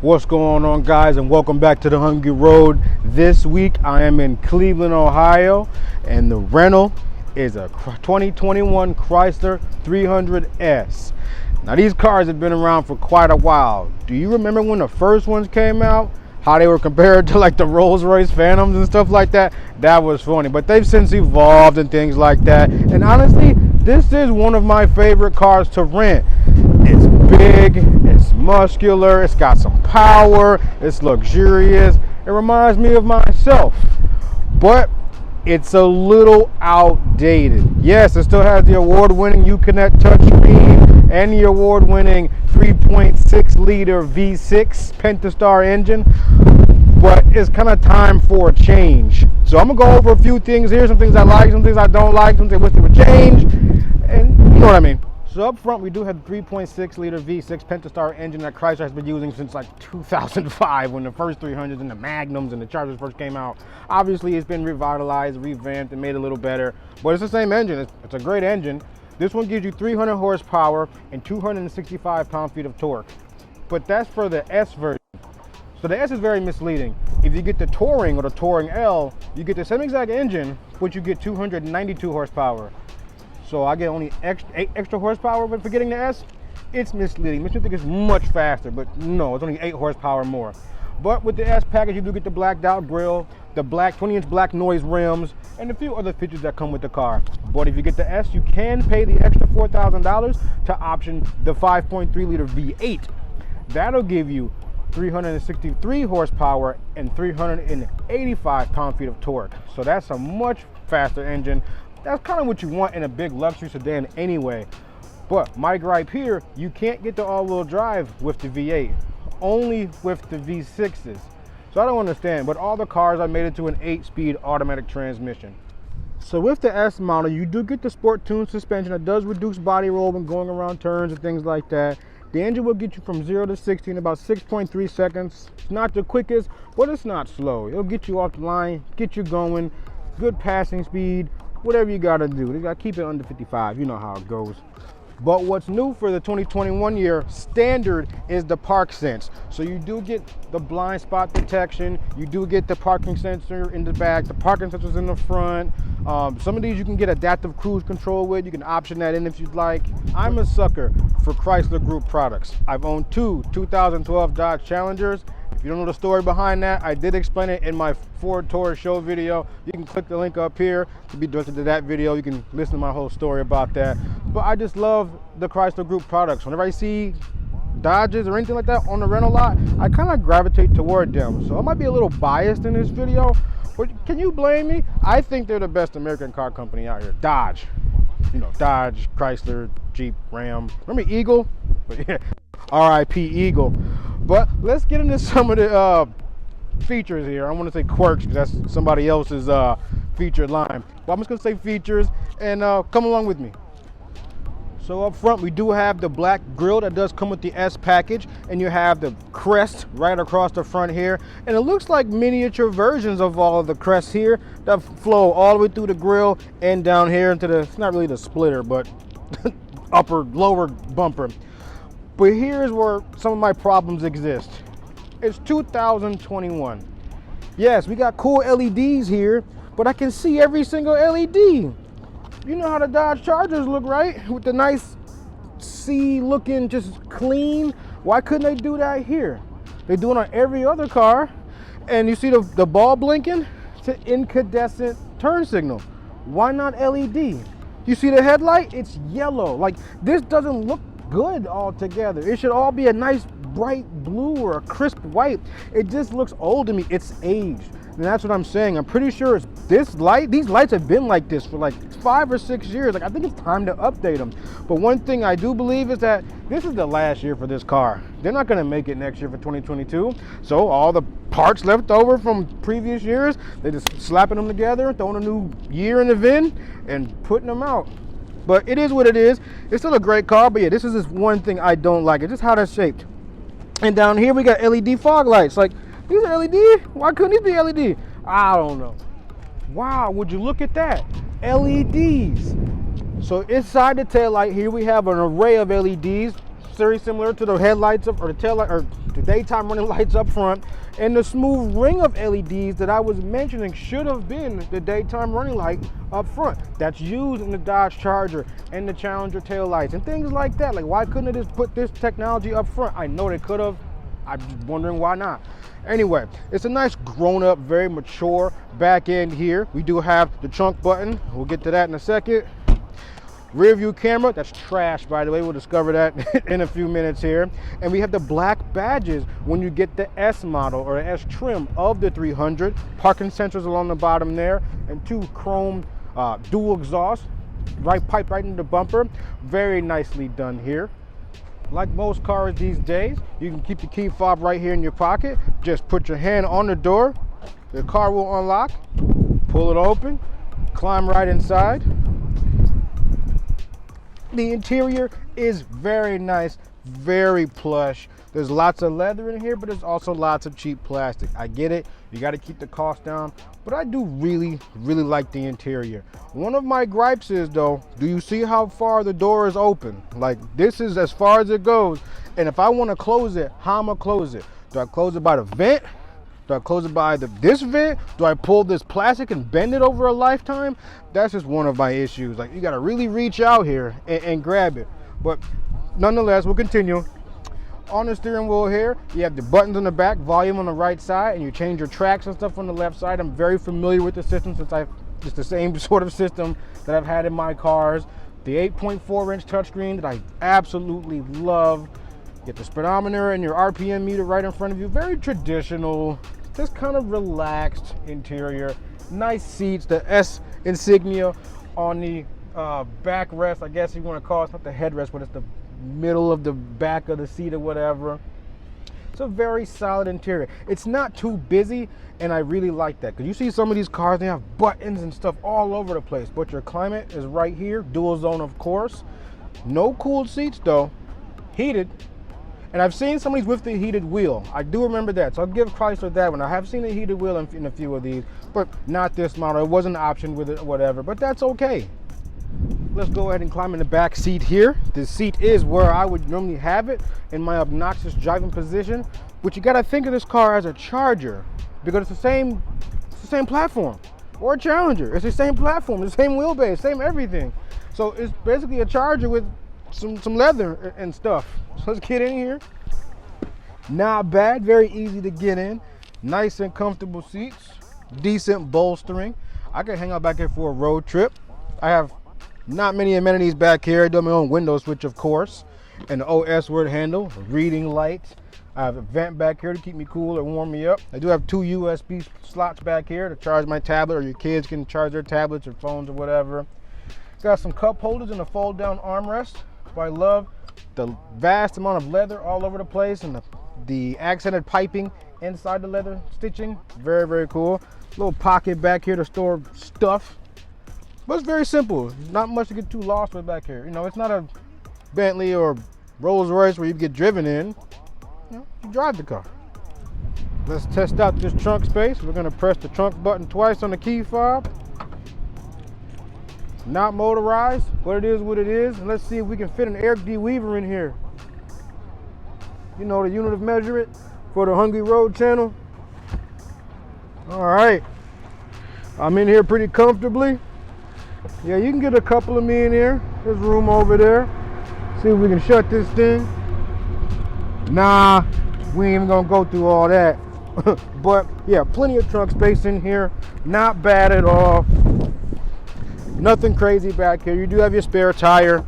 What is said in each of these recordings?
What's going on, guys, and welcome back to the Hungry Road. This week I am in Cleveland, Ohio, and the rental is a 2021 Chrysler 300S. Now, these cars have been around for quite a while. Do you remember when the first ones came out? How they were compared to like the Rolls-Royce Phantoms and stuff like that? That was funny, but they've since evolved and things like that. And honestly, this is one of my favorite cars to rent. It's big, it's muscular, it's got some power, it's luxurious. It reminds me of myself, but it's a little outdated. Yes, it still has the award-winning UConnect touchscreen and the award-winning 3.6 liter V6 Pentistar engine, but it's kind of time for a change. So I'm gonna go over a few things here, some things I like, some things I don't like, some things I wish they would change, and you know what I mean. So up front, we do have the 3.6 liter V6 Pentistar engine that Chrysler has been using since like 2005, when the first 300s and the Magnums and the Chargers first came out. Obviously, it's been revitalized, revamped, and made a little better, but it's the same engine. It's a great engine. This one gives you 300 horsepower and 265 pound-feet of torque, but that's for the S version. So the S is very misleading. If you get the Touring or the Touring L, you get the same exact engine, but you get 292 horsepower. So I get only 8 extra horsepower, but for getting the S, it's misleading. Makes me think it's much faster, but no, it's only 8 horsepower more. But with the S package, you do get the blacked out grille, the black 20-inch black noise rims, and a few other features that come with the car. But if you get the S, you can pay the extra $4,000 to option the 5.3 liter V8. That'll give you 363 horsepower and 385 pound-feet of torque. So that's a much faster engine. That's kind of what you want in a big luxury sedan anyway. But my gripe here, you can't get the all-wheel drive with the V8, only with the V6s. So I don't understand, but all the cars I made it to an 8-speed automatic transmission. So with the S model, you do get the Sport Tune suspension that does reduce body roll when going around turns and things like that. The engine will get you from 0 to 60 in about 6.3 seconds. It's not the quickest, but it's not slow. It'll get you off the line, get you going, good passing speed, whatever you gotta do. You gotta keep it under 55, you know how it goes. But what's new for the 2021 year standard is the park sense. So you do get the blind spot detection, you do get the parking sensor in the back, the parking sensors in the front. Some of these you can get adaptive cruise control with. You can option that in if you'd like. I'm a sucker for Chrysler Group products. I've owned 2 2012 Dodge Challengers. If you don't know the story behind that, I did explain it in my Ford Taurus show video. You can click the link up here to be directed to that video. You can listen to my whole story about that. But I just love the Chrysler Group products. Whenever I see Dodges or anything like that on the rental lot, I kind of gravitate toward them. So I might be a little biased in this video, but can you blame me? I think they're the best American car company out here. Dodge. You know, Dodge, Chrysler, Jeep, Ram. Remember Eagle? But yeah, R.I.P. Eagle. But let's get into some of the features here. I want to say quirks because that's somebody else's featured line. But I'm just going to say features, and come along with me. So up front, we do have the black grille that does come with the S package, and you have the crest right across the front here. And it looks like miniature versions of all of the crests here that flow all the way through the grille and down here into the, it's not really the splitter, but lower bumper. But here's where some of my problems exist. It's 2021. Yes, we got cool LEDs here, but I can see every single LED. You know how the Dodge Chargers look, right? With the nice C looking, just clean. Why couldn't they do that here? They do it on every other car. And you see the ball blinking? It's an incandescent turn signal. Why not LED? You see the headlight? It's yellow. Like, this doesn't look good altogether. It should all be a nice bright blue or a crisp white. It just looks old to me. It's aged. And that's what I'm saying. I'm pretty sure it's these lights have been like this for like 5 or 6 years. Like, I think it's time to update them. But one thing I do believe is that this is the last year for this car. They're not going to make it next year for 2022. So all the parts left over from previous years, they're just slapping them together, throwing a new year in the VIN and putting them out. But it is what it is. It's still a great car, but yeah, this is just one thing I don't like. It's just how they're shaped. And down here we got LED fog lights. Like, these are LED? Why couldn't these be LED? I don't know. Wow, would you look at that? LEDs. So inside the taillight here we have an array of LEDs. very similar to the headlights up, or the tail light, or the daytime running lights up front, and the smooth ring of LEDs that I was mentioning should have been the daytime running light up front. That's used in the Dodge Charger and the Challenger tail lights and things like that. Like, why couldn't they just put this technology up front? I know they could have. I'm just wondering why not. Anyway, it's a nice grown-up, very mature back end here. We do have the trunk button. We'll get to that in a second. Rear view camera, that's trash, by the way. We'll discover that in a few minutes here. And we have the black badges when you get the S model or the S trim of the 300. Parking sensors along the bottom there, and two chrome dual exhaust, right pipe right into the bumper. Very nicely done here. Like most cars these days, you can keep the key fob right here in your pocket. Just put your hand on the door, the car will unlock, pull it open, climb right inside. The interior is very nice, very plush. There's lots of leather in here, but there's also lots of cheap plastic. I get it, you got to keep the cost down, but I do really like the interior. One of my gripes is, though, do you see how far the door is open? Like, this is as far as it goes, and if I want to close it, how am I close it? Do I close it by the vent? Do I close it by this vent? Do I pull this plastic and bend it over a lifetime? That's just one of my issues. Like, you got to really reach out here and grab it. But nonetheless, we'll continue. On the steering wheel here, you have the buttons on the back, volume on the right side, and you change your tracks and stuff on the left side. I'm very familiar with the system since it's the same sort of system that I've had in my cars. The 8.4-inch touchscreen that I absolutely love. You get the speedometer and your RPM meter right in front of you. Very traditional, just kind of relaxed interior. Nice seats, the S insignia on the backrest, I guess you want to call it. It's not the headrest, but it's the middle of the back of the seat or whatever. It's a very solid interior. It's not too busy, and I really like that, because you see some of these cars, they have buttons and stuff all over the place, but your climate is right here. Dual zone, of course. No cooled seats though, heated. And I've seen some of these with the heated wheel. I do remember that, so I'll give Chrysler that one. I have seen a heated wheel in a few of these, but not this model. It wasn't an option with it or whatever, but that's okay. Let's go ahead and climb in the back seat here. The seat is where I would normally have it in my obnoxious driving position, but you gotta think of this car as a Charger, because it's the same platform, or a Challenger. It's the same platform, the same wheelbase, same everything. So it's basically a Charger with some leather and stuff. So let's get in here. Not bad, very easy to get in. Nice and comfortable seats, decent bolstering. I can hang out back here for a road trip. I have not many amenities back here. I do have my own window switch, of course, and the OS word handle, reading light. I have a vent back here to keep me cool or warm me up. I do have two USB slots back here to charge my tablet, or your kids can charge their tablets or phones or whatever. Got some cup holders and a fold down armrest. I love the vast amount of leather all over the place, and the accented piping inside the leather stitching. Very cool. Little pocket back here to store stuff. But it's very simple. Not much to get too lost with back here. You know, it's not a Bentley or Rolls Royce where you get driven in. You know, you drive the car. Let's test out this trunk space. We're gonna press the trunk button twice on the key fob. Not motorized, but it is what it is. And let's see if we can fit an air de-weaver in here. You know, the unit of measurement for the Hungry Road channel. All right, I'm in here pretty comfortably. Yeah, you can get a couple of me in here. There's room over there. See if we can shut this thing. Nah, we ain't even gonna go through all that. But yeah, plenty of trunk space in here. Not bad at all. Nothing crazy back here. You do have your spare tire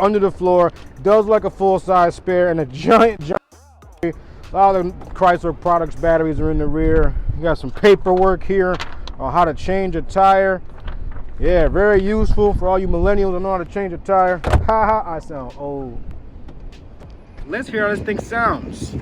under the floor. Does like a full-size spare, and a giant. A lot of the Chrysler products batteries are in the rear. You got some paperwork here on how to change a tire. Yeah, very useful for all you millennials that know how to change a tire. Haha, I sound old. Let's hear how this thing sounds.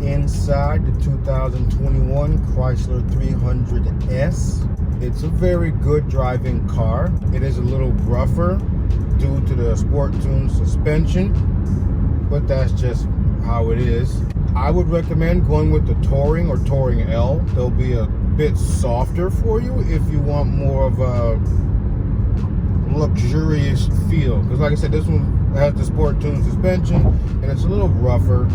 Inside the 2021 Chrysler 300S. It's a very good driving car. It is a little rougher due to the sport tune suspension, but that's just how it is. I would recommend going with the Touring or Touring L. They'll be a bit softer for you if you want more of a luxurious feel, because like I said, this one has the sport tune suspension and it's a little rougher,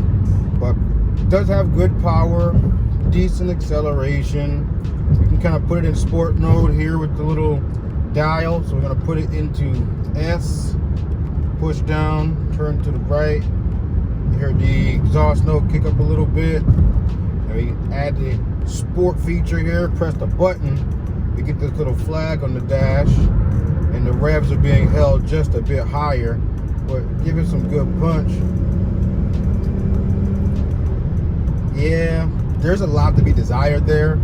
but it does have good power, decent acceleration. You can kind of put it in sport mode here with the little dial. So we're going to put it into S, push down, turn to the right. You hear the exhaust note kick up a little bit. And we add the sport feature here, press the button, we get this little flag on the dash, and the revs are being held just a bit higher, but give it some good punch. Yeah, there's a lot to be desired there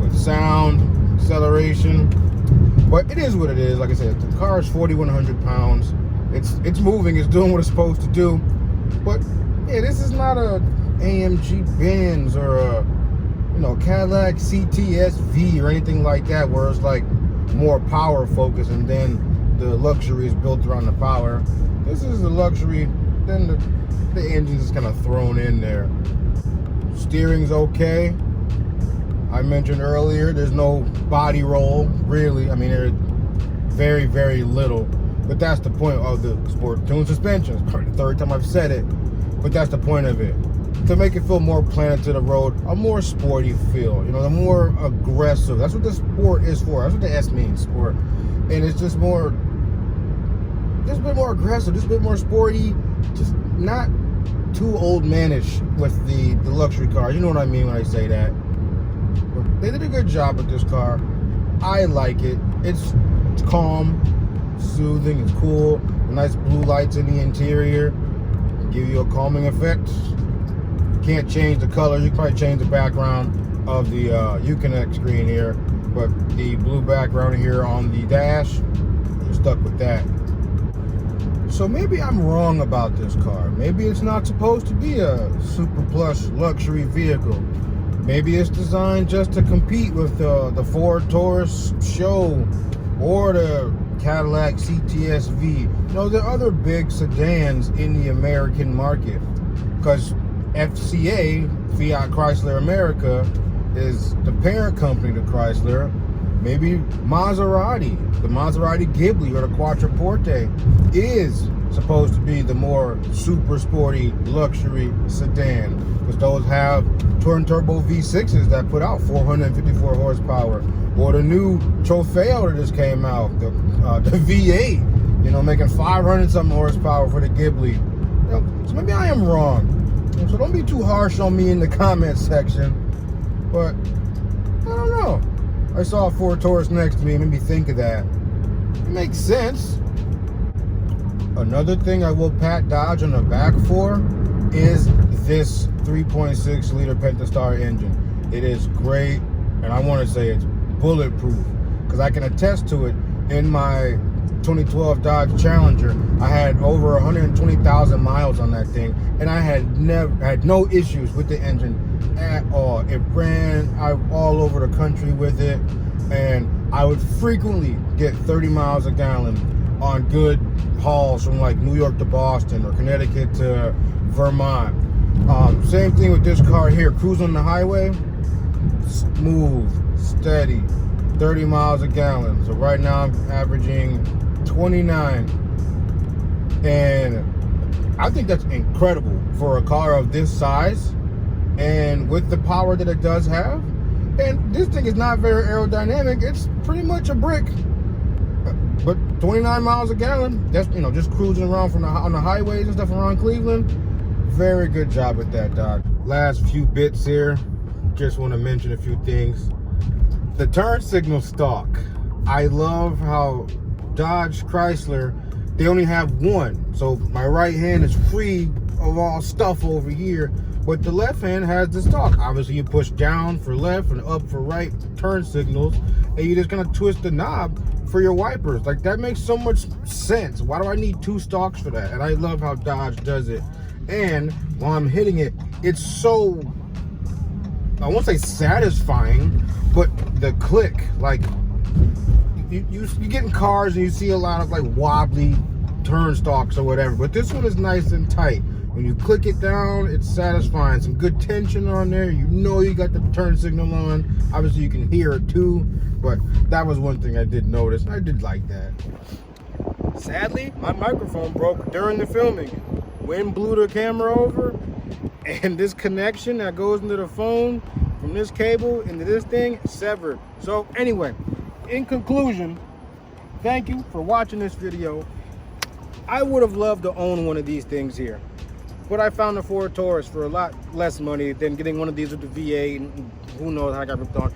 with sound, acceleration, but it is what it is. Like I said, the car is 4,100 pounds. It's moving, it's doing what it's supposed to do. But yeah, this is not a AMG Benz or a Cadillac CTS-V or anything like that, where it's like more power focused and then the luxury is built around the power. This is the luxury, then the engine is kind of thrown in there. Steering's okay. I mentioned earlier there's no body roll, really. I mean, there's very, very little, but that's the point of the sport tune suspension. It's probably the third time I've said it, but that's the point of it, to make it feel more planted to the road, a more sporty feel, the more aggressive. That's what the sport is for. That's what the S means, sport. And it's just a bit more aggressive, just a bit more sporty, just not too old manish with the luxury cars. You know what I mean when I say that. But they did a good job with this car. I like it. It's calm, soothing, it's cool. Nice blue lights in the interior give you a calming effect. Can't change the color. You can probably change the background of the UConnect screen here, but the blue background here on the dash, you're stuck with that. So maybe I'm wrong about this car. Maybe it's not supposed to be a super plush luxury vehicle. Maybe it's designed just to compete with the Ford Taurus show or the Cadillac CTS-V. There are other big sedans in the American market, because FCA, Fiat Chrysler America, is the parent company to Chrysler. Maybe Maserati, the Maserati Ghibli or the Quattroporte is supposed to be the more super sporty luxury sedan, because those have twin turbo V6s that put out 454 horsepower, or the new Trofeo that just came out, the V8, making 500 something horsepower for the Ghibli. So maybe I am wrong. So don't be too harsh on me in the comment section. But I don't know. I saw a Ford Taurus next to me, it made me think of that. It makes sense. Another thing I will pat Dodge on the back for is this 3.6 liter Pentistar engine. It is great, and I want to say it's bulletproof, because I can attest to it. In my 2012 Dodge Challenger, I had over 120,000 miles on that thing, and I had no issues with the engine at all. It ran all over the country with it, and I would frequently get 30 miles a gallon on good hauls from like New York to Boston or Connecticut to Vermont. Same thing with this car here, cruising on the highway, smooth, steady, 30 miles a gallon. So right now I'm averaging 29, and I think that's incredible for a car of this size and with the power that it does have. And this thing is not very aerodynamic. It's pretty much a brick, but 29 miles a gallon, that's just cruising around on the highways and stuff around Cleveland. Very good job with that, Doc. Last few bits here, just want to mention a few things. The turn signal stalk, I love how Dodge Chrysler, they only have one, so my right hand is free of all stuff over here, but the left hand has the stalk. Obviously you push down for left and up for right turn signals, and you just gonna twist the knob for your wipers. Like, that makes so much sense. Why do I need two stalks for that? And I love how Dodge does it. And while I'm hitting it, it's so I won't say satisfying, but the click, like you get in cars and you see a lot of like wobbly turnstiles or whatever, but this one is nice and tight. When you click it down, it's satisfying. Some good tension on there. You know you got the turn signal on. Obviously you can hear it too, but that was one thing I did notice. I did like that. Sadly, my microphone broke during the filming. Wind blew the camera over, and this connection that goes into the phone from this cable into this thing severed. So anyway, in conclusion, thank you for watching this video. I would have loved to own one of these things here, but I found the Ford Taurus for a lot less money than getting one of these with the V8, and who knows how I got ripped on.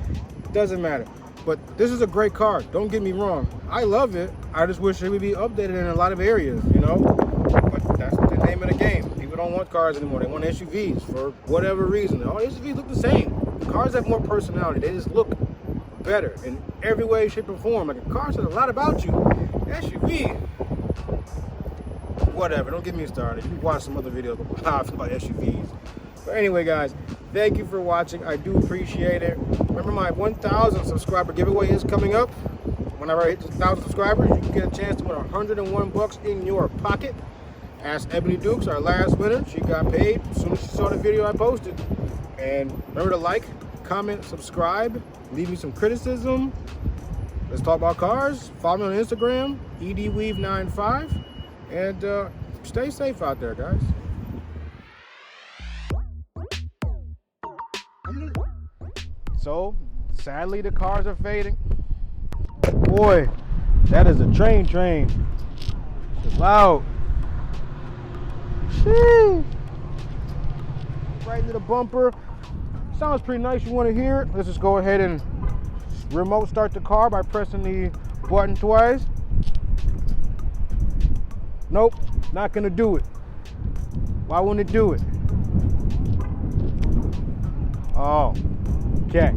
Doesn't matter. But this is a great car, don't get me wrong. I love it. I just wish it would be updated in a lot of areas, you know? But that's the name of the game. People don't want cars anymore. They want SUVs for whatever reason. All SUVs look the same. Cars have more personality. They just look better in every way, shape, or form. Like a car says a lot about you. SUV, whatever. Don't get me started. You can watch some other videos about SUVs. But anyway, guys, thank you for watching. I do appreciate it. Remember, my 1,000 subscriber giveaway is coming up. Whenever I hit 1,000 subscribers, you can get a chance to win 101 bucks in your pocket. Ask Ebony Dukes, our last winner. She got paid as soon as she saw the video I posted. And remember to like, comment, subscribe, leave me some criticism. Let's talk about cars. Follow me on Instagram, edweave95. And stay safe out there, guys. So, sadly, the cars are fading. Boy, that is a train. It's loud. Sheesh. Right into the bumper. Sounds pretty nice. You want to hear it? Let's just go ahead and remote start the car by pressing the button twice. Nope, not gonna do it. Why wouldn't it do it? Oh, okay.